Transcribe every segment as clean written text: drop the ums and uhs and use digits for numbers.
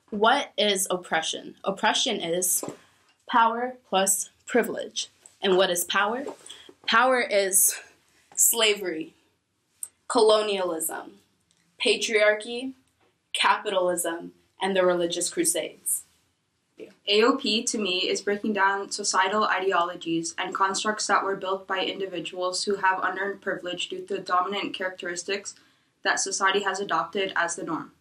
What is oppression? Oppression is power plus privilege. And what is power? Power is slavery, colonialism, patriarchy, capitalism, and the religious crusades. AOP to me is breaking down societal ideologies and constructs that were built by individuals who have unearned privilege due to dominant characteristics that society has adopted as the norm.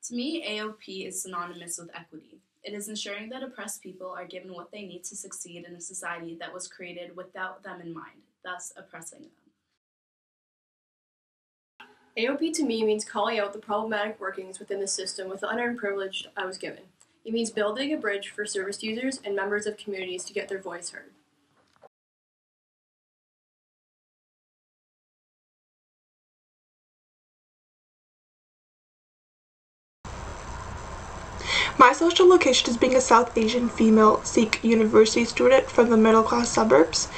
To me, AOP is synonymous with equity. It is ensuring that oppressed people are given what they need to succeed in a society that was created without them in mind, thus oppressing them. AOP to me means calling out the problematic workings within the system with the unearned privilege I was given. It means building a bridge for service users and members of communities to get their voice heard. My social location is being a South Asian female Sikh university student from the middle class suburbs.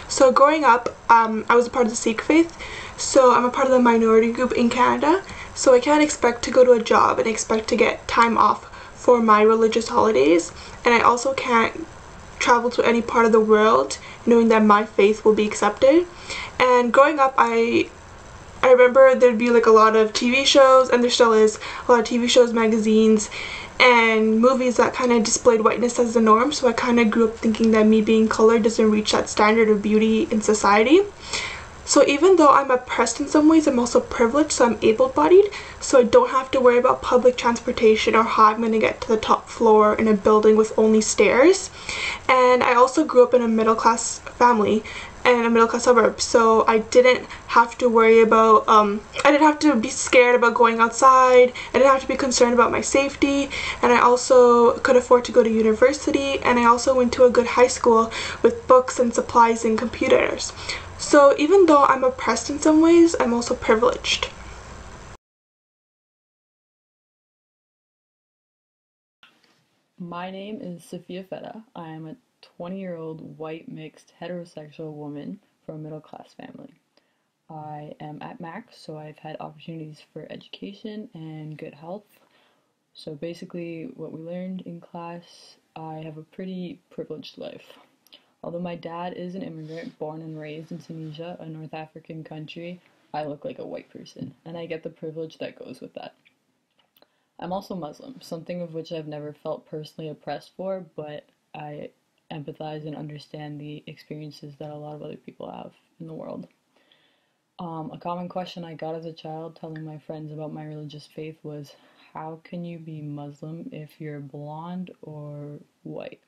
So growing up, I was a part of the Sikh faith, so I'm a part of the minority group in Canada, so I can't expect to go to a job and expect to get time off for my religious holidays, and I also can't travel to any part of the world knowing that my faith will be accepted. And growing up, I remember there'd be like a lot of TV shows, and there still is a lot of TV shows, magazines, and movies that kind of displayed whiteness as the norm, so I kind of grew up thinking that me being colored doesn't reach that standard of beauty in society. So even though I'm oppressed in some ways, I'm also privileged, so I'm able-bodied, so I don't have to worry about public transportation or how I'm going to get to the top floor in a building with only stairs. And I also grew up in a middle-class family and a middle-class suburb, so I didn't have to worry about, I didn't have to be scared about going outside, I didn't have to be concerned about my safety, and I also could afford to go to university, and I also went to a good high school with books and supplies and computers. So even though I'm oppressed in some ways, I'm also privileged. My name is Sophia Feta. I am a 20-year-old white mixed heterosexual woman from a middle-class family. I am at Max, so I've had opportunities for education and good health. So basically what we learned in class, I have a pretty privileged life. Although my dad is an immigrant born and raised in Tunisia, a North African country, I look like a white person, and I get the privilege that goes with that. I'm also Muslim, something of which I've never felt personally oppressed for, but I empathize and understand the experiences that a lot of other people have in the world. A common question I got as a child telling my friends about my religious faith was, how can you be Muslim if you're blonde or white?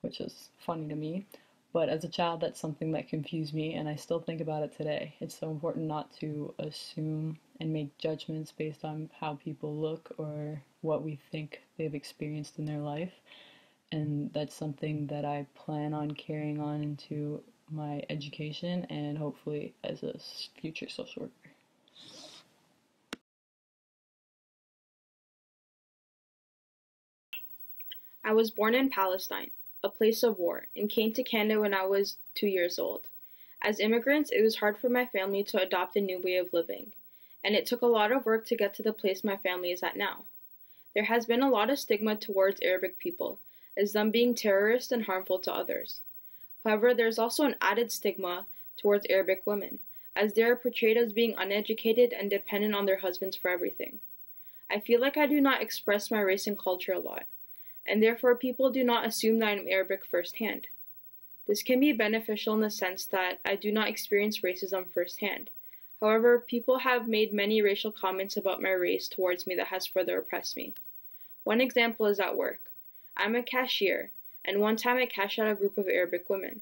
Which is funny to me, but as a child that's something that confused me, and I still think about it today. It's so important not to assume and make judgments based on how people look or what we think they've experienced in their life. And that's something that I plan on carrying on into my education and hopefully as a future social worker. I was born in Palestine, a place of war, and came to Canada when I was 2 years old. As immigrants, it was hard for my family to adopt a new way of living, and it took a lot of work to get to the place my family is at now. There has been a lot of stigma towards Arabic people, as them being terrorists and harmful to others. However, there's also an added stigma towards Arabic women, as they are portrayed as being uneducated and dependent on their husbands for everything. I feel like I do not express my race and culture a lot, and therefore people do not assume that I'm Arabic firsthand. This can be beneficial in the sense that I do not experience racism firsthand. However, people have made many racial comments about my race towards me that has further oppressed me. One example is at work. I'm a cashier, and one time I cashed out a group of Arabic women,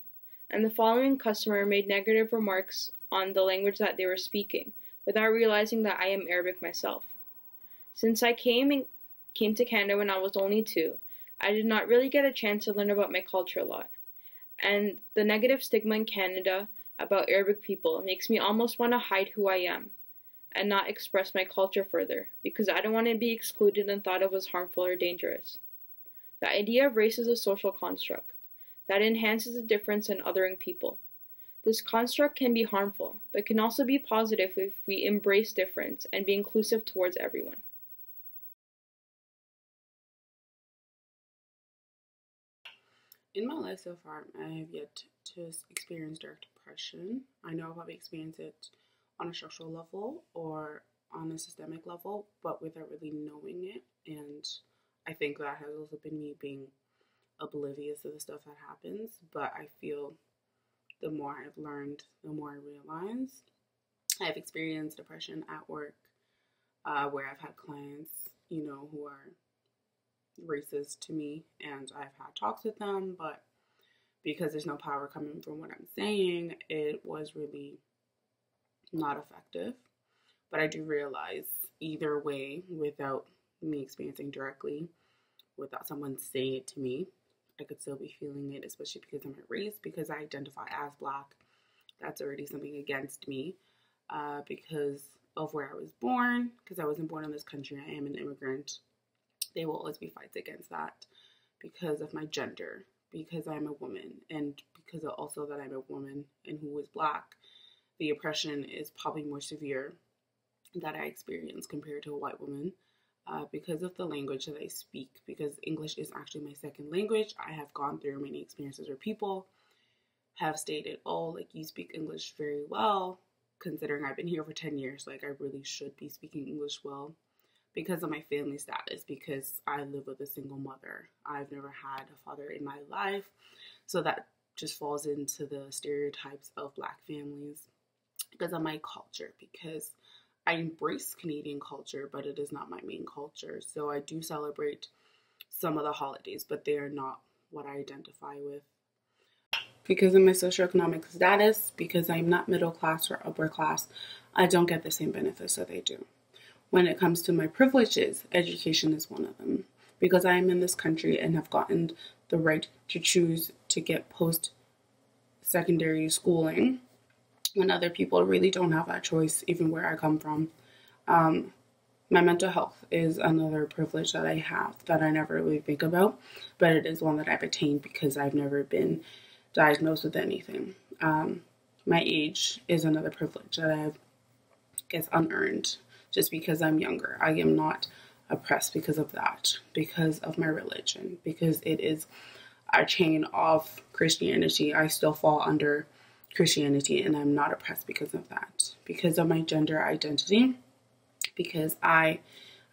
and the following customer made negative remarks on the language that they were speaking, without realizing that I am Arabic myself. Since I came to Canada when I was only 2, I did not really get a chance to learn about my culture a lot. And the negative stigma in Canada about Arabic people makes me almost want to hide who I am and not express my culture further, because I don't want to be excluded and thought of as harmful or dangerous. The idea of race is a social construct that enhances the difference in othering people. This construct can be harmful, but can also be positive if we embrace difference and be inclusive towards everyone. In my life so far, I have yet to experience direct depression. I know I've probably experienced it on a structural level or on a systemic level, but without really knowing it. And I think that has also been me being oblivious to the stuff that happens. But I feel the more I've learned, the more I realize. I've experienced depression at work, where I've had clients, who are racist to me, and I've had talks with them, but because there's no power coming from what I'm saying, it was really not effective. But I do realize either way, without me experiencing directly, without someone saying it to me, I could still be feeling it, especially because I'm a race, because I identify as Black. That's already something against me, because of where I was born, because I wasn't born in this country, I am an immigrant. There will always be fights against that because of my gender, because I'm a woman, and because also that I'm a woman and who is Black. The oppression is probably more severe that I experience compared to a white woman, because of the language that I speak, because English is actually my second language. I have gone through many experiences where people have stated, oh, like, you speak English very well, considering I've been here for 10 years, like, I really should be speaking English well, because of my family status, because I live with a single mother. I've never had a father in my life, so that just falls into the stereotypes of Black families, because of my culture, because I embrace Canadian culture, but it is not my main culture. So I do celebrate some of the holidays, but they are not what I identify with. Because of my socioeconomic status, because I'm not middle class or upper class, I don't get the same benefits that they do. When it comes to my privileges, education is one of them. Because I am in this country and have gotten the right to choose to get post-secondary schooling, when other people really don't have that choice, even where I come from. My mental health is another privilege that I have that I never really think about, but it is one that I've attained because I've never been diagnosed with anything. My age is another privilege that I guess unearned just because I'm younger. I am not oppressed because of that, because of my religion, because it is a chain of Christianity. I still fall under Christianity, and I'm not oppressed because of that. Because of my gender identity, because I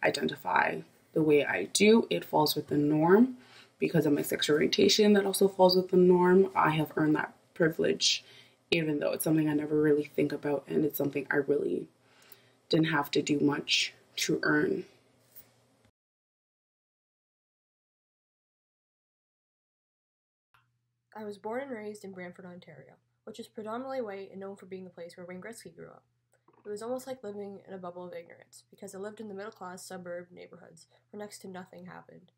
identify the way I do, it falls with the norm. Because of my sexual orientation, that also falls with the norm. I have earned that privilege, even though it's something I never really think about, and it's something I really didn't have to do much to earn. I was born and raised in Brantford, Ontario, which is predominantly white and known for being the place where Wayne Gretzky grew up. It was almost like living in a bubble of ignorance, because I lived in the middle-class suburb neighborhoods where next to nothing happened.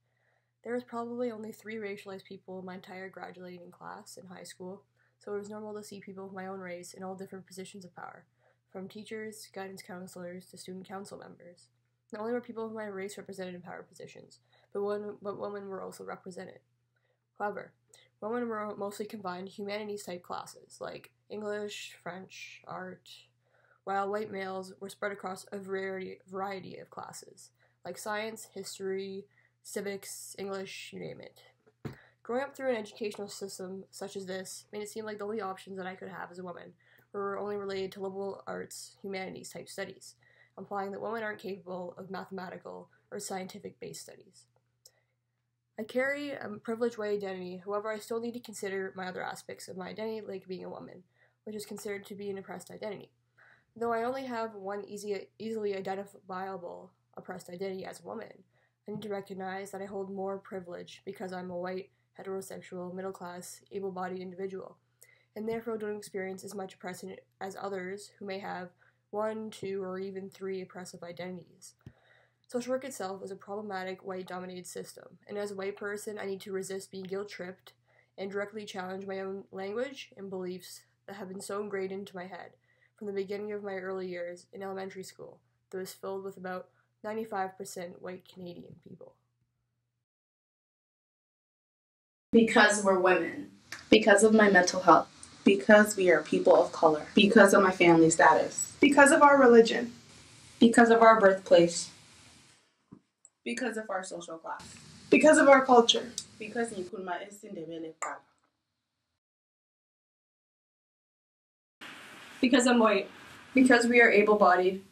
There was probably only 3 racialized people in my entire graduating class in high school, so it was normal to see people of my own race in all different positions of power, from teachers, guidance counselors, to student council members. Not only were people of my race represented in power positions, but women were also represented. However, women were mostly confined to humanities-type classes, like English, French, art, while white males were spread across a variety of classes, like science, history, civics, English, you name it. Growing up through an educational system such as this made it seem like the only options that I could have as a woman were only related to liberal arts, humanities-type studies, implying that women aren't capable of mathematical or scientific-based studies. I carry a privileged white identity, however I still need to consider my other aspects of my identity, like being a woman, which is considered to be an oppressed identity. Though I only have one easily identifiable oppressed identity as a woman, I need to recognize that I hold more privilege because I'm a white, heterosexual, middle-class, able-bodied individual, and therefore don't experience as much oppression as others who may have 1, 2, or even 3 oppressive identities. Social work itself is a problematic white-dominated system, and as a white person, I need to resist being guilt-tripped and directly challenge my own language and beliefs that have been so ingrained into my head from the beginning of my early years in elementary school that was filled with about 95% white Canadian people. Because we're women. Because of my mental health. Because we are people of color. Because of my family status. Because of our religion. Because of our birthplace. Because of our social class. Because of our culture. Because ngikhuluma isiNdebele kuqala. Because I'm white. Because we are able-bodied.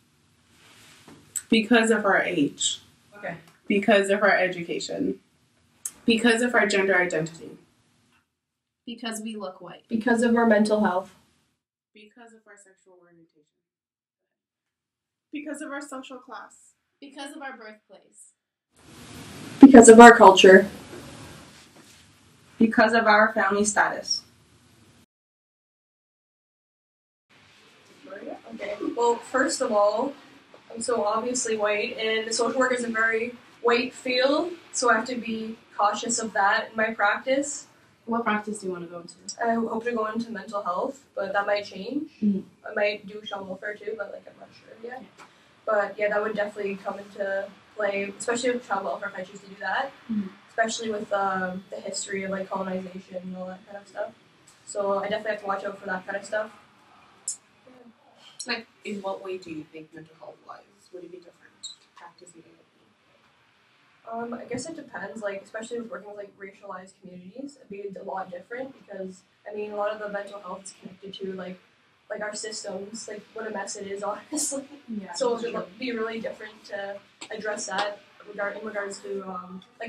Because of our age. Okay. Because of our education. Because of our gender identity. Because we look white. Because of our mental health. Because of our sexual orientation. Because of our social class. Because of our birthplace. Because of our culture. Because of our family status. Okay. Well, first of all, I'm so obviously white, and the social work is a very white field, so I have to be cautious of that in my practice. What practice do you want to go into? I hope to go into mental health, but that might change. Mhm. I might do child welfare too, but I'm not sure yet. But yeah, that would definitely come into play, especially with child welfare if I choose to do that. Mhm. Especially with the history of colonization and all that kind of stuff. So I definitely have to watch out for that kind of stuff. In what way do you think mental health wise would it be different practicing AOP? I guess it depends. Especially with working with racialized communities, it'd be a lot different because a lot of the mental health is connected to our systems, what a mess it is, honestly. Yeah. So it would be really different to address that in regards to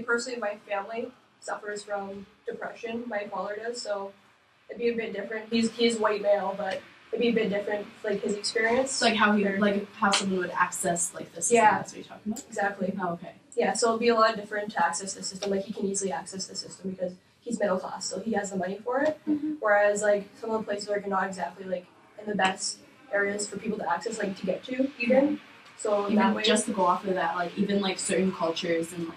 personally, my family suffers from depression. My father does, so it'd be a bit different. He's white male, but it'd be a bit different, his experience. So how someone would access the system. Yeah. That's what you're talking about. Exactly. Oh, okay. Yeah, so it'd be a lot different to access the system. He can easily access the system because he's middle class, so he has the money for it. Mm-hmm. Whereas some of the places are not exactly in the best areas for people to access, to get to even. So Even that way, just to go off of that, even certain cultures and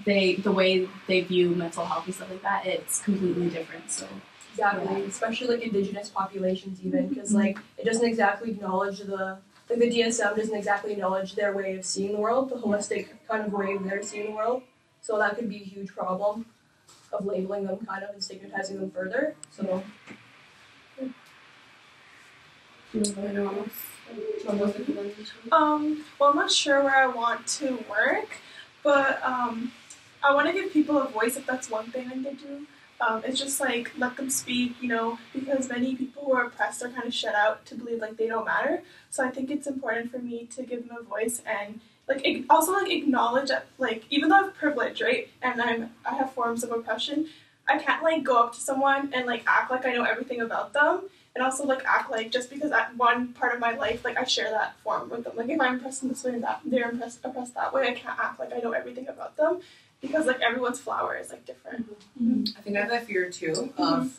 the way they view mental health and stuff like that, it's completely different. So exactly, yeah. especially indigenous populations even because it doesn't exactly acknowledge the DSM doesn't exactly acknowledge their way of seeing the world, the holistic kind of way they're seeing the world. So that could be a huge problem of labeling them kind of and stigmatizing them further. So. Well, I'm not sure where I want to work, but I want to give people a voice if that's one thing I could do. It's just let them speak, because many people who are oppressed are kind of shut out to believe they don't matter. So I think it's important for me to give them a voice and also acknowledge that even though I have privilege, right, and I have forms of oppression, I can't go up to someone and act like I know everything about them. And also, act just because at one part of my life, I share that form with them. If I'm oppressed in this way and that they're oppressed that way, I can't act like I know everything about them because, everyone's flower is, different. I think I have that fear, too, of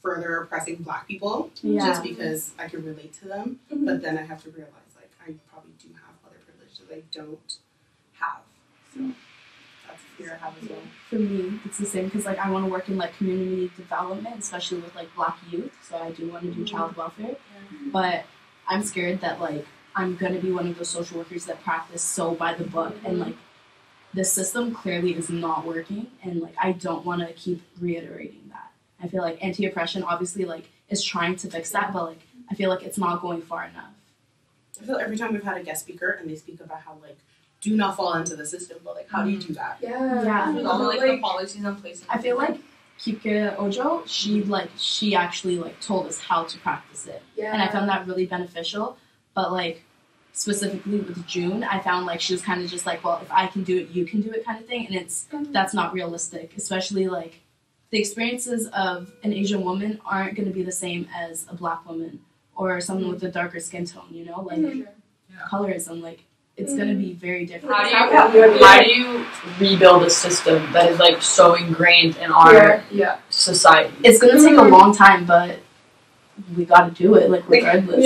further oppressing Black people, Yeah. just because I can relate to them. But then I have to realize, I probably do have other privileges that I don't have. So that's a fear I have as well. For me, it's the same because I want to work in community development, especially with Black youth. So I do want to do child welfare, but I'm scared that I'm gonna be one of those social workers that practice so by the book, and the system clearly is not working, and I don't want to keep reiterating that. I feel anti-oppression obviously is trying to fix that, but I feel it's not going far enough. I feel every time we've had a guest speaker and they speak about how do not fall into the system, but how do you do that? Yeah. With all the policies in place. I feel Kike Ojo, she actually told us how to practice it, and I found that really beneficial. But specifically with June, I found she was kind of just well, if I can do it, you can do it kind of thing, and that's not realistic. Especially the experiences of an Asian woman aren't going to be the same as a Black woman or someone with a darker skin tone. Colorism, it's going to be very different. How do you rebuild a system that is so ingrained in our society? It's going to take a long time, but we got to do it regardless.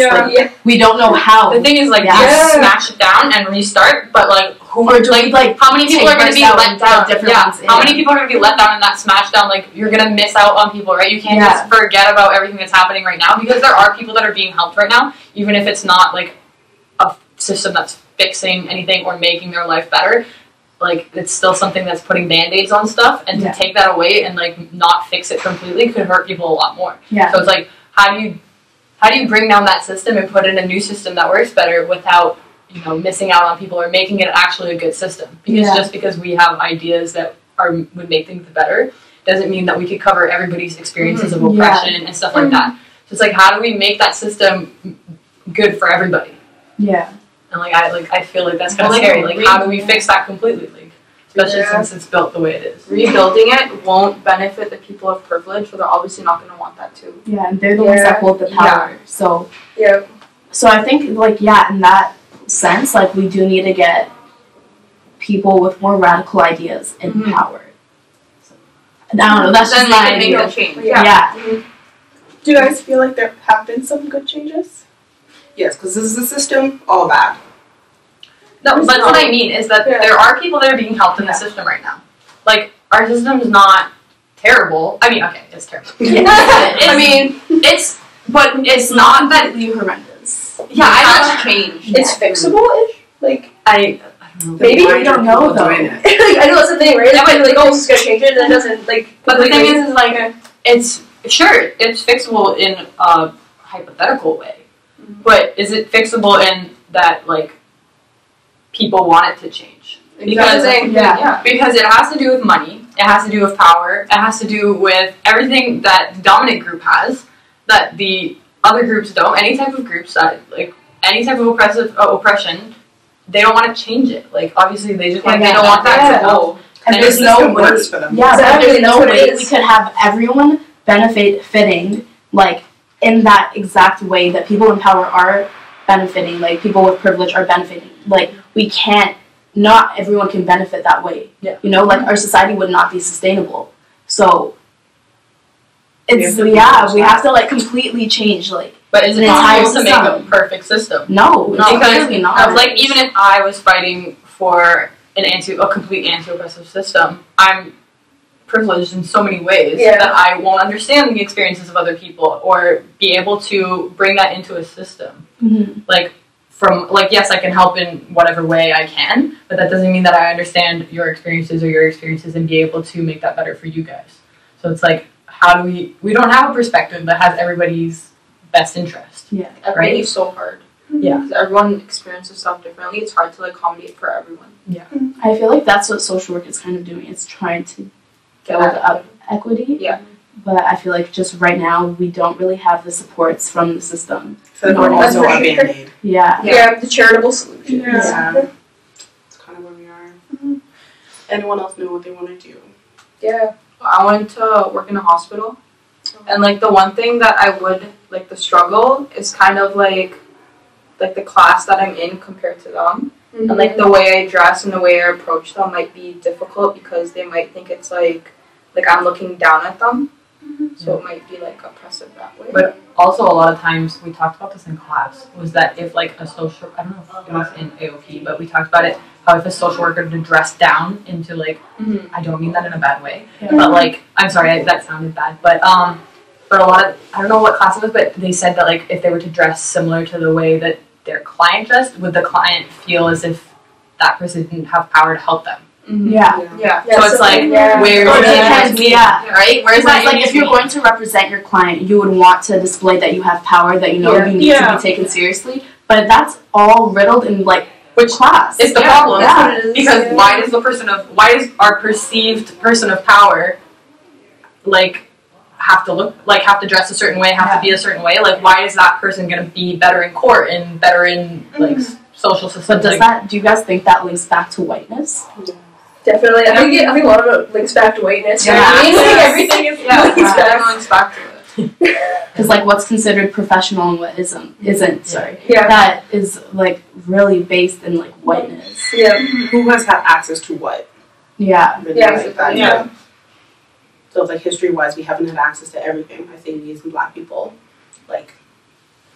We don't know how. The thing is you smash it down and restart, but who or do we, how many people are going to be let down? How many people are going to be let down in that smash down? You're going to miss out on people, right? You can't just forget about everything that's happening right now because there are people that are being helped right now, even if it's not a system that's fixing anything or making their life better. It's still something that's putting band-aids on stuff, and to take that away and not fix it completely could hurt people a lot more. So it's how do you bring down that system and put in a new system that works better without missing out on people or making it actually a good system? Because just because we have ideas that would make things better, doesn't mean that we could cover everybody's experiences of oppression and stuff like that. So it's like, how do we make that system good for everybody? Yeah. And I feel like that's kind of scary. Like, how do we fix that completely? Like, especially since it's built the way it is. Rebuilding it won't benefit the people of privilege, so they're obviously not going to want that too. Yeah, and they're the ones that hold the power. So so I think, like, in that sense, like, we do need to get people with more radical ideas in power. So, I don't know, that's just my idea. Make a change. Do you guys feel like there have been some good changes? Yes, because this is a system, all bad. No, but what I mean is that there are people that are being helped in the system right now. Like, our system is not terrible. I mean, okay, it's terrible. But it's not that horrendous. Yeah, I don't change. It's fixable-ish? Like, I don't know. Maybe we don't know though. Like, I know that's the thing, right? But like, oh, this is gonna change it, and it doesn't like. But the thing is like, it's fixable in a hypothetical way, but is it fixable in that like people want it to change? Because because it has to do with money, it has to do with power, it has to do with everything that the dominant group has that the other groups don't. Any type of groups that like any type of oppression. They don't want to change it. Like, obviously, they just they don't want that to go. And there's no way. There's no way we could have everyone benefiting, like, in that exact way that people in power are benefiting, like, people with privilege are benefiting. Like, we can't, not everyone can benefit that way. Yeah. You know, like, our society would not be sustainable. So, it's, we have to, like, completely change, like, but is it possible to make a perfect system? No, because not. Like, even if I was fighting for a complete anti-oppressive system, I'm privileged in so many ways that I won't understand the experiences of other people or be able to bring that into a system. Like, yes, I can help in whatever way I can, but that doesn't mean that I understand your experiences and be able to make that better for you guys. So it's like, how do we don't have a perspective that has everybody's best interest. Yeah. Right? It's so hard. Yeah. Because everyone experiences stuff differently. It's hard to like accommodate for everyone. Yeah. I feel like that's what social work is kind of doing. It's trying to build up equity. Yeah. But I feel like just right now we don't really have the supports from the system. So we're also a band-aid. Yeah, the charitable solution. It's kind of where we are. Anyone else know what they want to do? Yeah. I went to work in a hospital. And, like, the one thing that I would, like, the struggle is kind of, like the class that I'm in compared to them. And, like, the way I dress and the way I approach them might be difficult because they might think it's, like I'm looking down at them. So it might be, like, oppressive that way. But also a lot of times, we talked about this in class, was that if, like, a social, I don't know if it was in AOP, but we talked about it, how if a social worker to dress down into, like, I don't mean that in a bad way, but, like, I'm sorry, that sounded bad, but a lot of, I don't know what class it was, but they said that, like, if they were to dress similar to the way that their client dressed, would the client feel as if that person didn't have power to help them? Yeah. So it's like, where's right? Where's that? Like, if you're going to represent your client, you would want to display that you have power, that you know you need to be taken seriously. But that's all riddled in like which class. It's the problem. Because why does our perceived person of power like have to dress a certain way, have to be a certain way? Like, why is that person gonna be better in court and better in like social systems? But do you guys think that links back to whiteness? Definitely. I think a lot of it links back to whiteness. Yeah. Everything is links back to it. Because like what's considered professional and what isn't. Sorry. Yeah. That is like really based in like whiteness. Yeah. Who has had access to what? Yeah. Yeah. So it's like history-wise, we haven't had access to everything. I think we as Black people, like,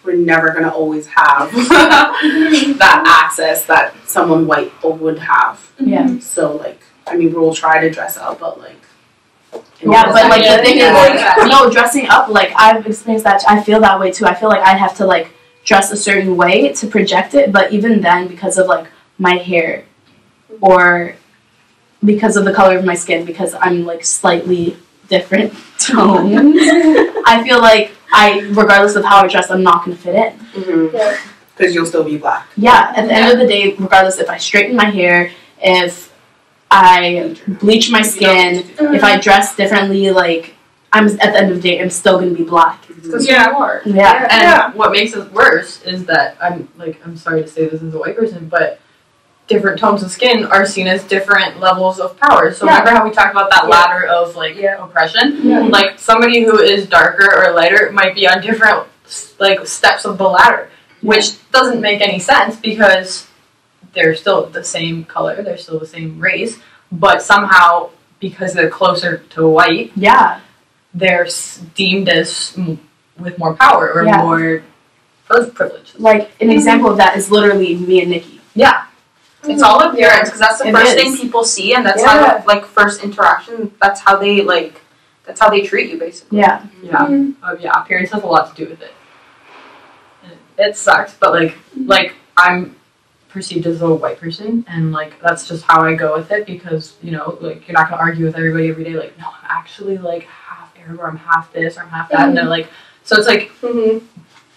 we're never gonna always have that access that someone white would have. Yeah. So like, I mean, we'll try to dress up, but like. Yeah, but like the thing is, like, no, dressing up, like I've experienced that. I feel that way too. I feel like I have to like dress a certain way to project it, but even then, because of like my hair, or because of the color of my skin, because I'm like slightly different tones, I feel like regardless of how I dress, I'm not gonna fit in. Because you'll still be Black. Yeah, at the end of the day, regardless if I straighten my hair, if I bleach my skin, if I dress differently, like, I'm at the end of the day, I'm still gonna be black. Because you are. Yeah. And what makes it worse is that I'm sorry to say this as a white person, but different tones of skin are seen as different levels of power. So remember how we talked about that ladder of like oppression? Yeah. Like somebody who is darker or lighter might be on different like steps of the ladder, which doesn't make any sense because they're still the same color, they're still the same race, but somehow because they're closer to white, they're deemed as with more power or more privilege. Like an example of that is literally me and Nikki. Yeah. It's all appearance because that's the first thing people see, and that's how like first interaction. That's how they treat you basically. Yeah. Appearance has a lot to do with it. It sucks, but like I'm perceived as a white person, and like that's just how I go with it because you know like you're not gonna argue with everybody every day. Like no, I'm actually like half Arab or I'm half this or I'm half that, and they're like so it's like.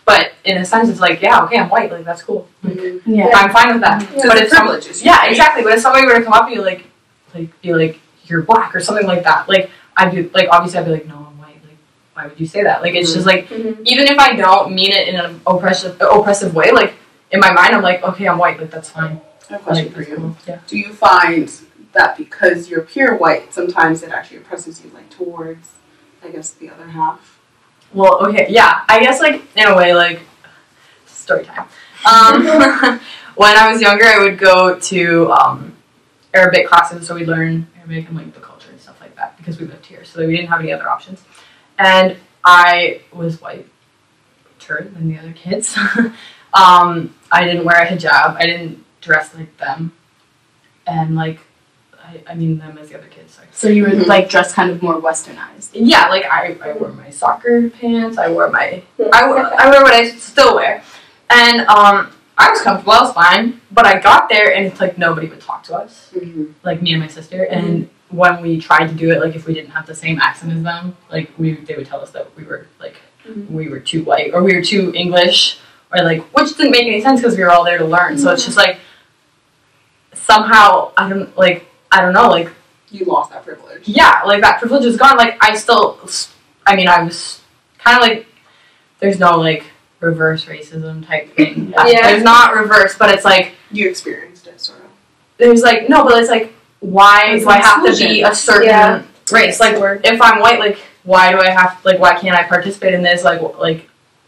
But in a sense, it's like, yeah, okay, I'm white, like, that's cool. Like, I'm fine with that. Yeah, but it's privileges. Exactly. But if somebody were to come up to you, be like, you're black or something like that, like, I'd be, like, obviously I'd be like, no, I'm white. Like, why would you say that? Like, it's just, like, even if I don't mean it in an oppressive way, like, in my mind, I'm like, okay, I'm white, like, that's fine. I have a question for you. Cool. Yeah. Do you find that because you're pure white, sometimes it actually oppresses you, like, towards, I guess, the other half? Well, okay, yeah. I guess, like, in a way, like, story time. When I was younger, I would go to Arabic classes, so we'd learn Arabic and, like, the culture and stuff like that, because we lived here, so we didn't have any other options. And I was whiter than the other kids. I didn't wear a hijab. I didn't dress like them. And, like, I mean them as the other kids. So you were like dressed kind of more westernized. Yeah, like I wore my soccer pants. I wore what I still wear, and I was comfortable. I was fine. But I got there and it's like nobody would talk to us, like me and my sister. And when we tried to do it, like if we didn't have the same accent as them, like they would tell us that we were like we were too white or we were too English or like which didn't make any sense because we were all there to learn. So it's just like somehow I don't know, like... You lost that privilege. Yeah, like, that privilege is gone. Like, I was kind of like... There's no, like, reverse racism type thing. There's not reverse, but it's like... You experienced it, sort of. There's, like... No, but it's like, why do I have to be a certain race? Like, if I'm white, like, why do I have... Like, why can't I participate in this? Like,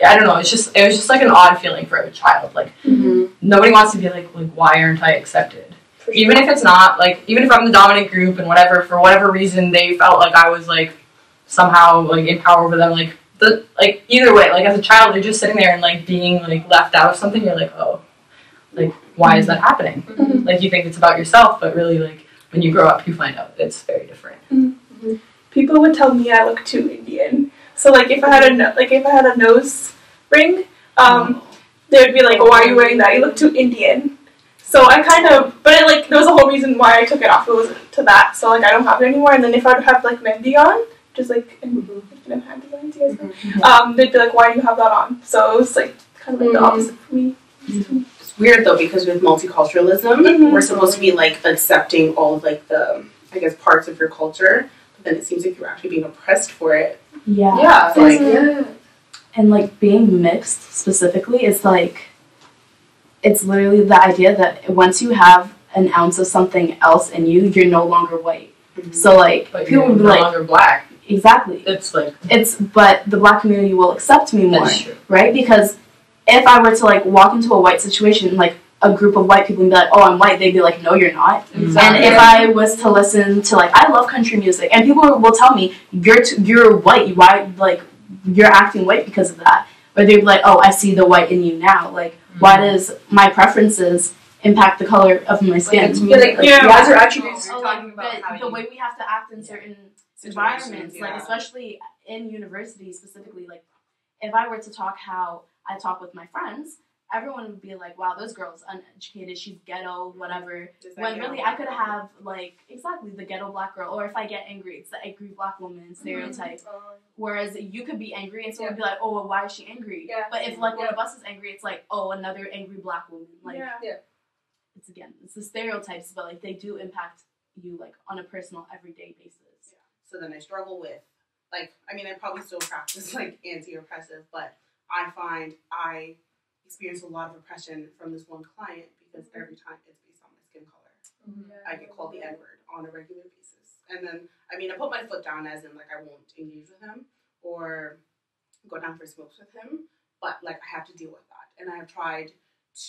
I don't know. It was just, like, an odd feeling for a child. Like, nobody wants to be like, why aren't I accepted? Even if it's not, like, even if I'm the dominant group and whatever, for whatever reason, they felt like I was, like, somehow, like, in power over them, like, either way, like, as a child, you're just sitting there and, like, being, like, left out of something, you're like, oh, like, why is that happening? Like, you think it's about yourself, but really, like, when you grow up, you find out it's very different. People would tell me I look too Indian. So, like, if I had a nose ring, they would be like, oh, why are you wearing that? You look too Indian. So I kind of, there was a whole reason why I took it off. It was to that. So, like, I don't have it anymore. And then if I would have, like, mehndi on, which is, like, hand designs, you guys know, they'd be like, why do you have that on? So it was, like, kind of, like, the opposite for me. It's weird, though, because with multiculturalism, we're supposed to be, like, accepting all of, like, the, I guess, parts of your culture. But then it seems like you're actually being oppressed for it. Yeah. And, like, being mixed, specifically, is, like... It's literally the idea that once you have an ounce of something else in you, you're no longer white. So, like, but people would be no like... longer black. Exactly. But the black community will accept me more, right? Because if I were to, like, walk into a white situation, like, a group of white people and be like, oh, I'm white, they'd be like, no, you're not. And if I was to listen to, like, I love country music, and people will tell me, you're white, why, like, you're acting white because of that. Or they'd be like, oh, I see the white in you now, like, why does my preferences impact the color of my skin? Why is your attributes? The way we have to act in certain environments, like especially in university specifically, like if I were to talk how I talk with my friends, everyone would be like, wow, this girl's uneducated, she's ghetto, whatever. When really I could have, like, exactly the ghetto black girl, or if I get angry, it's the angry black woman stereotype. Whereas you could be angry and someone would be like, oh, well, why is she angry? But if, like, one of us is angry, it's like, oh, another angry black woman. Like, it's the stereotypes, but, like, they do impact you like on a personal everyday basis. Yeah. So then I struggle with like, I mean, I probably still practice like anti-oppressive, but I find I experience a lot of oppression from this one client because every time it's based on my skin color. I get called the N-word on a regular basis. And then, I mean, I put my foot down as in, like, I won't engage with him or go down for smokes with him, but, like, I have to deal with that. And I have tried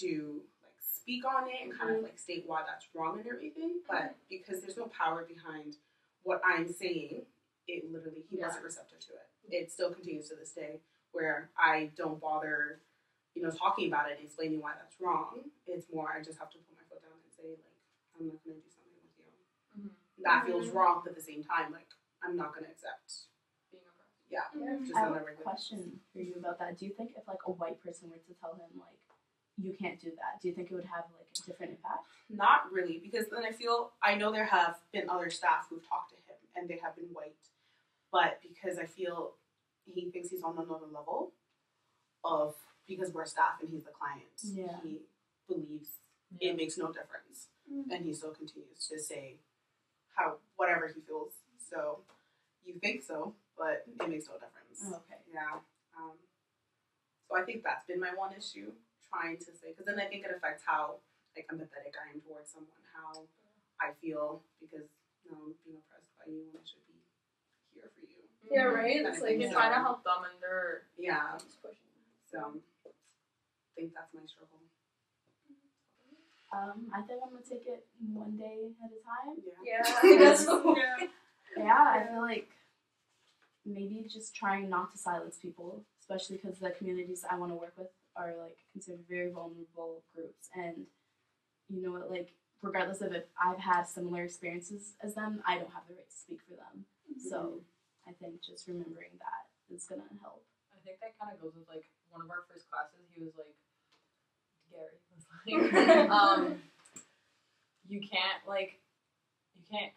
to, like, speak on it and kind of, like, state why that's wrong and everything, but because there's no power behind what I'm saying, it literally, he wasn't receptive to it. It still continues to this day where I don't bother, you know, talking about it and explaining why that's wrong. It's more, I just have to put my foot down and say, like, I'm not going to do something with you. That feels wrong, but at the same time, like, I'm not going to accept Being oppressed. Yeah. Just I have on a a regular question for you about that. Do you think if like a white person were to tell him like you can't do that, do you think it would have like a different impact? Not really, because then I know there have been other staff who've talked to him and they have been white, but because I feel he thinks he's on another level of, because we're staff and he's the client, he believes it makes no difference. And he still continues to say whatever he feels. So you think so, but it makes no difference. Okay. Yeah. So I think that's been my one issue, trying to say, because then I think it affects how like empathetic I am towards someone, how I feel, because I'm being oppressed by you and I should be here for you. Yeah, right? It's like You're trying to help them and they're just pushing. So I think that's my struggle. I think I'm gonna take it one day at a time. Yeah, I think that's I feel like maybe just trying not to silence people, especially because the communities I want to work with are like considered very vulnerable groups, and you know what, like regardless of if I've had similar experiences as them, I don't have the right to speak for them. So I think just remembering that is gonna help. I think that kind of goes with like one of our first classes. He was like, Gary was like, you can't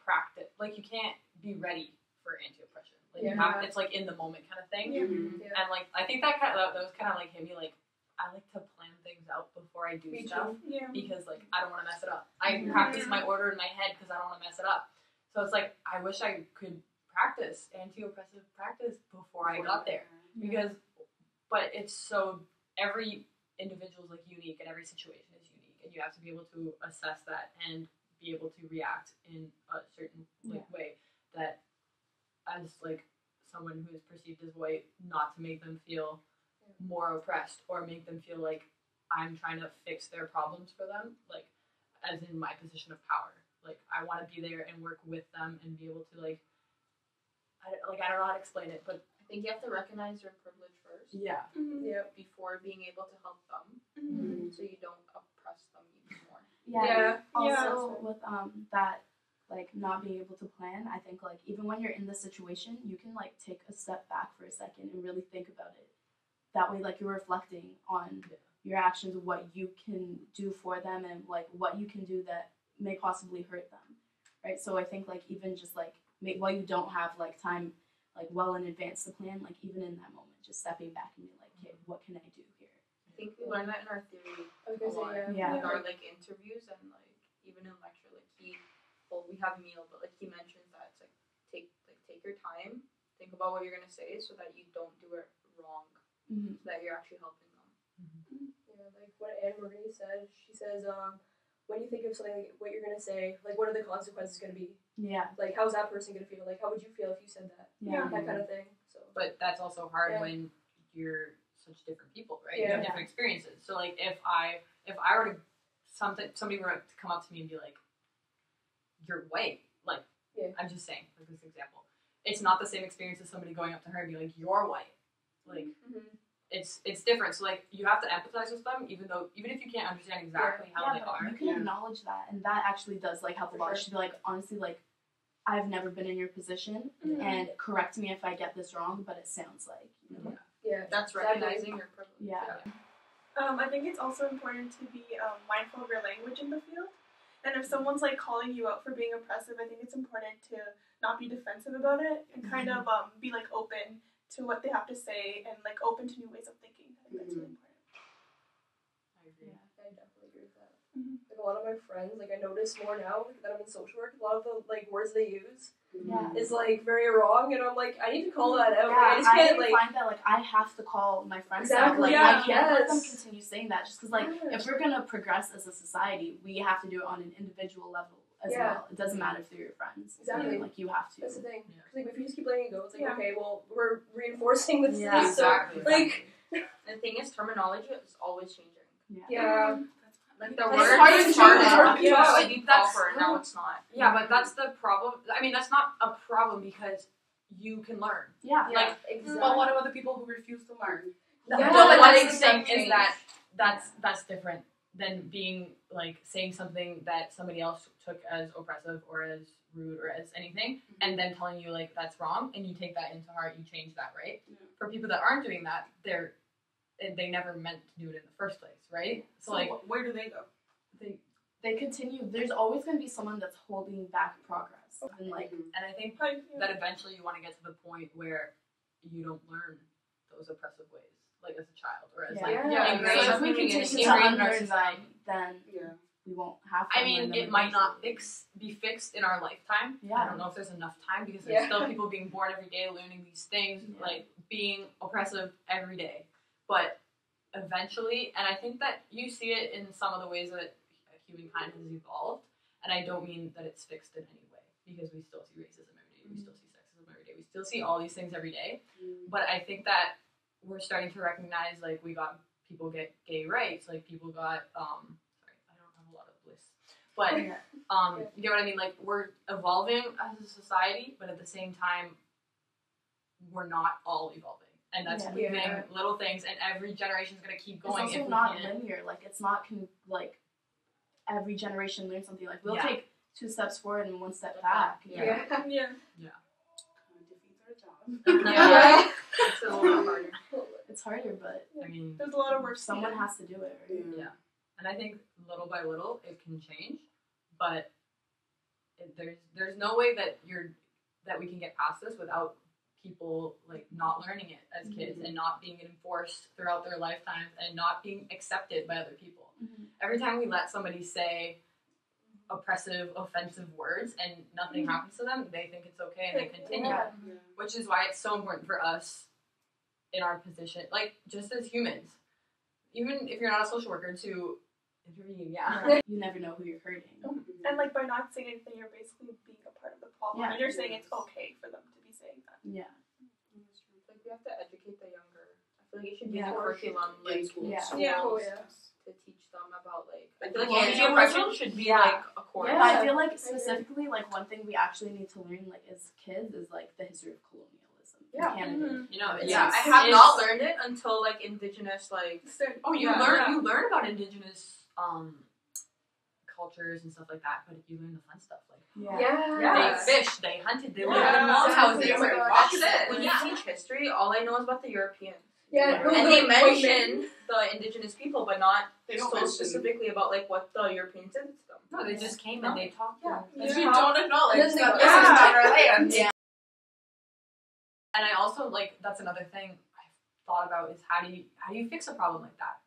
practice, like you can't be ready for anti-oppression. Like you have, it's like in the moment kind of thing. And like I think that was kind of like hit me like I like to plan things out before I do stuff because like I don't want to mess it up. I practice my order in my head because I don't want to mess it up. So it's like I wish I could practice anti-oppressive practice before I got there because, but it's so every individual is like unique and every situation is unique and you have to be able to assess that and be able to react in a certain way that as like someone who is perceived as white, not to make them feel more oppressed or make them feel like I'm trying to fix their problems for them, like as in my position of power. Like I want to be there and work with them and be able to like I don't know how to explain it, but I think you have to recognize your privilege first. Yeah. Before being able to help them, so you don't oppress them even more. Also with that like not being able to plan, I think like even when you're in the situation, you can like take a step back for a second and really think about it. That way, like you're reflecting on your actions, what you can do for them, and like what you can do that may possibly hurt them, right? So I think like even just like while you don't have like time like well in advance to plan, like even in that moment, just stepping back and being like, okay, what can I do here? I think we learned that in our theory a lot. In our like interviews and like even in lecture, like we have a meal, but like he mentions that it's like take your time, think about what you're gonna say so that you don't do it wrong, so that you're actually helping them. Yeah, like what Anne Marie said, she says, when you think of something like what you're gonna say, like what are the consequences gonna be? Yeah. Like how's that person gonna feel? Like how would you feel if you said that? That kind of thing. So. But that's also hard when you're such different people, right? You have different experiences. So like if I were to somebody were to come up to me and be like, "You're white," like I'm just saying, like this example, it's not the same experience as somebody going up to her and be like, "You're white," like. It's different, so like you have to empathize with them, even if you can't understand exactly how they are. You can acknowledge that, and that actually does like help a lot. She'd be like, honestly, like I've never been in your position, and correct me if I get this wrong, but it sounds like that's recognizing your privilege. I think it's also important to be mindful of your language in the field, and if someone's like calling you out for being oppressive, I think it's important to not be defensive about it and kind of be like open to what they have to say and like open to new ways of thinking. I think that's really important. I agree. I definitely agree with that. Like a lot of my friends, like I notice more now that I'm in social work, a lot of the like words they use is like very wrong, and I'm like, I need to call that out. Like, I just can't like find that like I have to call my friends out. exactly. Like I can't let them Yes. continue saying that just because like if we're gonna progress as a society, we have to do it on an individual level as well. It doesn't matter if they're your friends. Exactly. Like you have to. That's the thing. 'Cause, like if you just keep letting it go, it's like okay, well we're reinforcing this. Yeah. Thing, so like The thing is, terminology is always changing. yeah. Like the It's word hard is to started learn. off Yeah. to be proper, and now it's not. Yeah, but that's the problem. I mean, that's not a problem because you can learn. Yeah. Like, exactly. But what about the people who refuse to learn? No, Yeah, but what that's I'm saying something. is that that's different than being like saying something that somebody else took as oppressive or as rude or as anything, and then telling you like that's wrong, and you take that into heart, you change that, right? Yeah. For people that aren't doing that, they never meant to do it in the first place, right? So like where do they go? They continue. There's always gonna be someone that's holding back progress, and like and I think that eventually you want to get to the point where you don't learn those oppressive ways, like as a child or as like ingrained. So if we ingrained continue in to our unlearn society. them, then we won't have to. I mean, unlearn them it might not eventually. be fixed in our lifetime. Yeah. I don't know if there's enough time because there's still people being born every day learning these things, like being oppressive every day. But eventually, and I think that you see it in some of the ways that humankind has evolved, and I don't mean that it's fixed in any way because we still see racism every day, we still see sexism every day, we still see all these things every day. But I think that we're starting to recognize like we got people get gay rights, like people got sorry, I don't have a lot of bliss, but you know what I mean, like we're evolving as a society, but at the same time we're not all evolving, and that's leaving little things, and every generation is going to keep going. It's also not linear. Like it's not like every generation learns something. Like we'll take 2 steps forward and 1 step back. Yeah. It's a little harder. It's harder, but I mean, There's a lot of work. someone has to do it. Right? yeah, and I think little by little it can change, but there's no way that we can get past this without people like not learning it as kids and not being enforced throughout their lifetimes and not being accepted by other people. Every time we let somebody say oppressive, offensive words and nothing happens to them, they think it's okay and they continue. Which is why it's so important for us in our position, like just as humans, even if you're not a social worker, to intervene. You never know who you're hurting. And like by not saying anything, you're basically being a part of the problem. Yeah. And you're saying it's okay for them to be saying that. Yeah. Like we have to educate the younger. I feel like it should be in Yeah. the curriculum, like Yeah. to teach them about like. I feel like colonialism? anti-oppression should be like a course. Yeah, I feel like specifically, like one thing we actually need to learn, like as kids, is like the history of colonialism in Canada. You know, I have not learned it until like indigenous like. You learn about indigenous cultures and stuff like that, but you learn the fun stuff like they fished, they hunted, they lived in log houses, Oh my they God, rocked that's it. it. When you teach history, all I know is about the Europeans. Yeah, and they mention the indigenous people, but not They don't so mention. specifically about like what the Europeans did to them. No, they just came and they talked. If you don't acknowledge And then that they- this is not our land. And I also like that's another thing I've thought about is how do you fix a problem like that?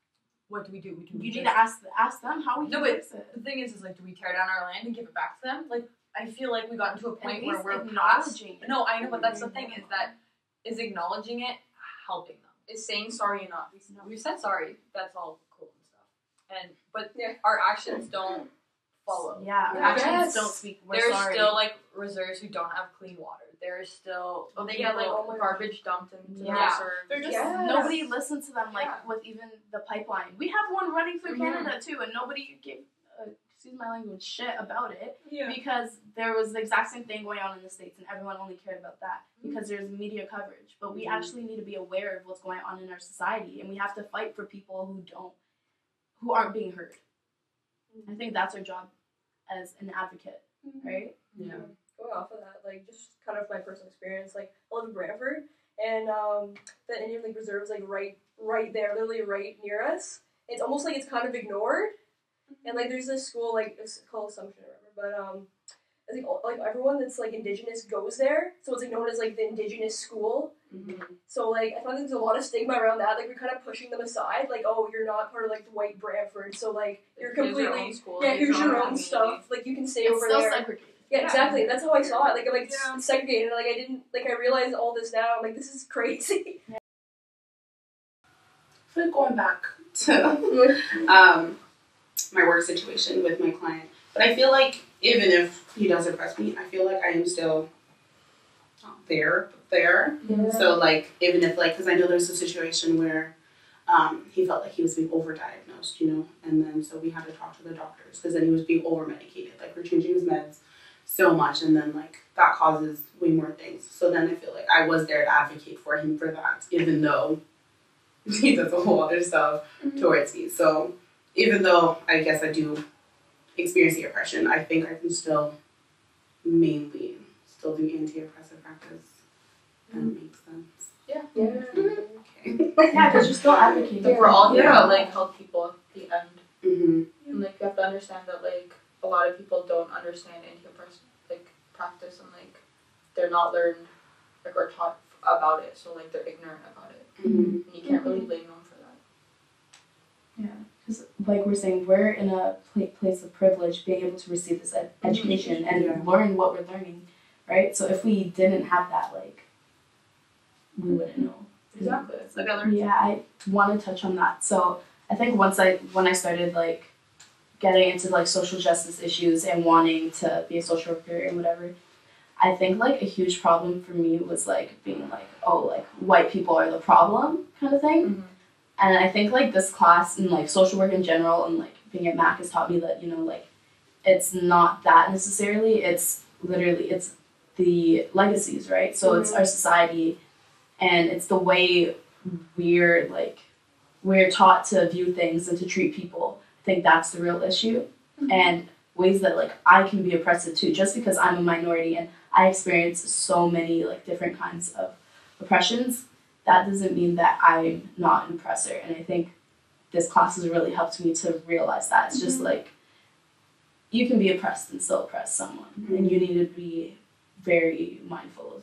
What do we do? You need to ask them how we No, can but fix it. the thing is like, do we tear down our land and give it back to them? Like, I feel like we got into a point At where least we're past. acknowledging it. No, I know, but that's the thing is acknowledging it helping them. Is saying sorry enough? We've said sorry. That's all cool and stuff. But our actions don't follow. Yeah, our actions don't speak. We're There's sorry. still like reserves who don't have clean water. There's still They get like garbage dumped into Yeah. the reserves. They're just nobody listens to them. Like with even the pipeline, we have one running through Canada too, and nobody gave excuse my language shit about it because there was the exact same thing going on in the States, and everyone only cared about that because there's media coverage. But we actually need to be aware of what's going on in our society, and we have to fight for people who aren't being heard. I think that's our job as an advocate, right? Yeah. Going off of that, like just kind of my personal experience, like I live in Brantford, and the Indian Lake Reserve is like right there, literally right near us. It's almost like it's kind of ignored, and like there's this school like it's called Assumption or whatever, but I think like everyone that's like Indigenous goes there, so it's like known as like the Indigenous school. So like I find there's a lot of stigma around that. Like we're kind of pushing them aside. Like, oh, you're not part of like the white Brantford, so like you're completely here's your own stuff. Like you can stay over still there. Segregated. Yeah, exactly. That's how I saw it. Like I'm like segregated. Like I didn't like I realized all this now. I'm like, this is crazy. So going back to my work situation with my client, but I feel like even if he does oppress me, I feel like I am still not there. Yeah. So like even if like, because I know there's a situation where he felt like he was being overdiagnosed, you know, and then so we had to talk to the doctors because then he was being over medicated. Like we're changing his meds so much, and then like that causes way more things. So then I feel like I was there to advocate for him for that, even though he does a whole other stuff towards me. So even though I guess I do experience the oppression, I think I can still mainly still do anti-oppressive practice. That makes sense. Yeah. Okay. Yeah, because you're still advocating. Like we're all here to like help people at the end. Mm-hmm. And like you have to understand that like a lot of people don't understand anti-oppressive like practice, and like they're not learned like or taught about it, so like they're ignorant about it. And you can't really blame them for that. Yeah, because like we're saying, we're in a place of privilege, being able to receive this education and learn what we're learning, right? So if we didn't have that, like, we wouldn't know. Exactly. Like I want to touch on that. So I think when I started like getting into like social justice issues and wanting to be a social worker and whatever, I think like a huge problem for me was like being like, oh, like white people are the problem kind of thing. And I think like this class and like social work in general and like being at Mac has taught me that, you know, like it's not that necessarily, it's literally, it's the legacies, right? So it's our society, and it's the way we're taught to view things and to treat people. I think that's the real issue. And ways that like I can be oppressive too, just because I'm a minority and I experience so many like different kinds of oppressions. That doesn't mean that I'm not an oppressor. And I think this class has really helped me to realize that. It's just like, you can be oppressed and still oppress someone. And you need to be very mindful of